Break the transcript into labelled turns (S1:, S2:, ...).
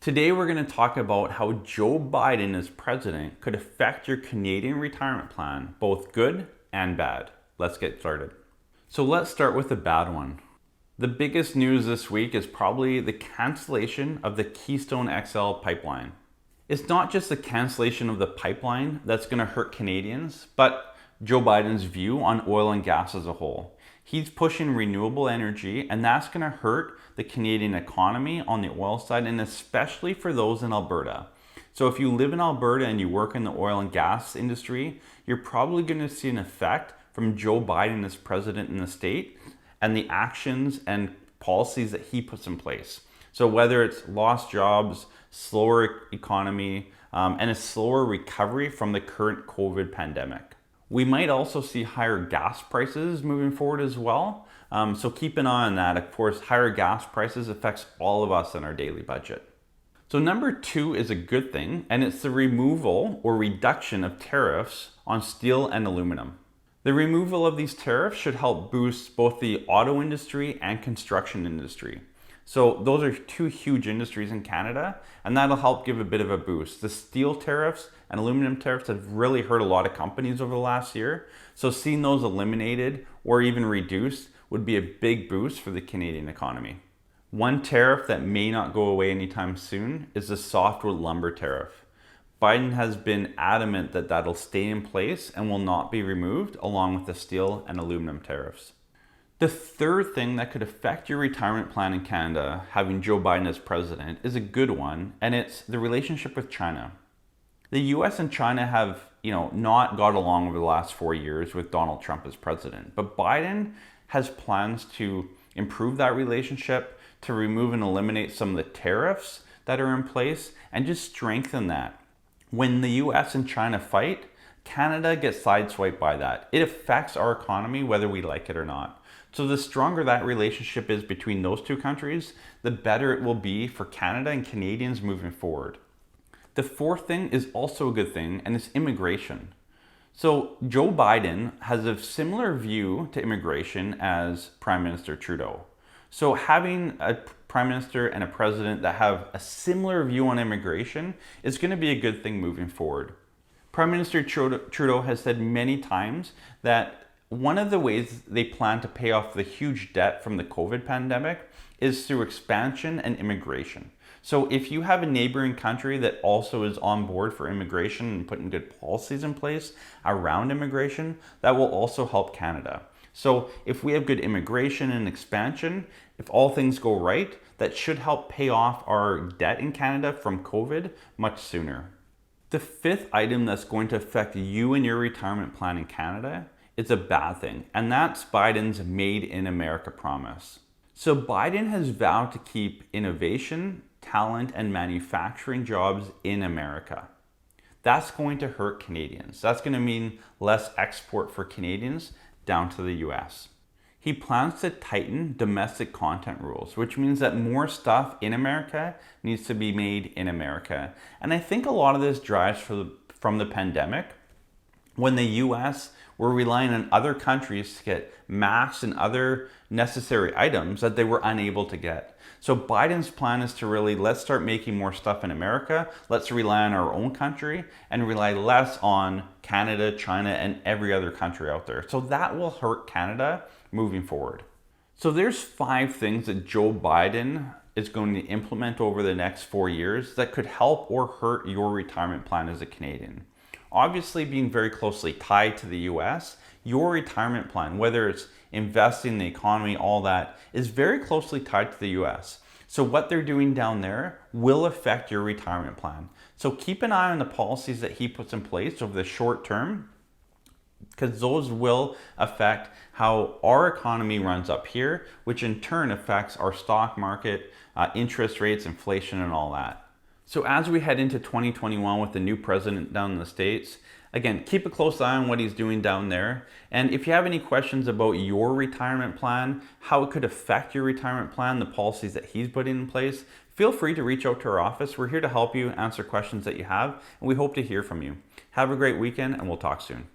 S1: Today we're going to talk about how Joe Biden as president could affect your Canadian retirement plan, both good and bad. Let's get started. So let's start with the bad one. The biggest news this week is probably the cancellation of the Keystone XL Pipeline. It's not just the cancellation of the pipeline that's going to hurt Canadians, but Joe Biden's view on oil and gas as a whole. He's pushing renewable energy, and that's going to hurt the Canadian economy on the oil side, and especially for those in Alberta. So if you live in Alberta and you work in the oil and gas industry, you're probably going to see an effect from Joe Biden as president in the state and the actions and policies that he puts in place. So whether it's lost jobs, slower economy, and a slower recovery from the current COVID pandemic. We might also see higher gas prices moving forward as well. So keep an eye on that. Of course, higher gas prices affects all of us in our daily budget. So number 2 is a good thing, and it's the removal or reduction of tariffs on steel and aluminum. The removal of these tariffs should help boost both the auto industry and construction industry. So those are two huge industries in Canada, and that'll help give a bit of a boost. The steel tariffs and aluminum tariffs have really hurt a lot of companies over the last year. So seeing those eliminated or even reduced would be a big boost for the Canadian economy. One tariff that may not go away anytime soon is the softwood lumber tariff. Biden has been adamant that that'll stay in place and will not be removed, along with the steel and aluminum tariffs. The third thing that could affect your retirement plan in Canada, having Joe Biden as president, is a good one, and it's the relationship with China. The US and China have, not got along over the last 4 years with Donald Trump as president, but Biden has plans to improve that relationship, to remove and eliminate some of the tariffs that are in place, and just strengthen that. When the US and China fight, Canada gets sideswiped by that. It affects our economy whether we like it or not. So the stronger that relationship is between those two countries, the better it will be for Canada and Canadians moving forward. The fourth thing is also a good thing, and it's immigration. So Joe Biden has a similar view to immigration as Prime Minister Trudeau. So having a Prime Minister and a President that have a similar view on immigration is going to be a good thing moving forward. Prime Minister Trudeau has said many times that one of the ways they plan to pay off the huge debt from the COVID pandemic is through expansion and immigration. So if you have a neighboring country that also is on board for immigration and putting good policies in place around immigration, that will also help Canada. So if we have good immigration and expansion, if all things go right, that should help pay off our debt in Canada from COVID much sooner. The fifth item that's going to affect you and your retirement plan in Canada is a bad thing, and that's Biden's Made in America promise. So Biden has vowed to keep innovation, talent, and manufacturing jobs in America. That's going to hurt Canadians. That's going to mean less export for Canadians down to the US. He plans to tighten domestic content rules, which means that more stuff in America needs to be made in America. And I think a lot of this drives from the pandemic, when the US were relying on other countries to get masks and other necessary items that they were unable to get. So Biden's plan is to really, let's start making more stuff in America. Let's rely on our own country and rely less on Canada, China, and every other country out there. So that will hurt Canada moving forward. So there's 5 things that Joe Biden is going to implement over the next 4 years that could help or hurt your retirement plan as a Canadian. Obviously, being very closely tied to the US, your retirement plan, whether it's investing in the economy, all that, is very closely tied to the US. So what they're doing down there will affect your retirement plan. So keep an eye on the policies that he puts in place over the short term, because those will affect how our economy runs up here, which in turn affects our stock market, interest rates, inflation, and all that. So as we head into 2021 with the new president down in the States, again, keep a close eye on what he's doing down there. And if you have any questions about your retirement plan, how it could affect your retirement plan, the policies that he's putting in place, feel free to reach out to our office. We're here to help you answer questions that you have, and we hope to hear from you. Have a great weekend, and we'll talk soon.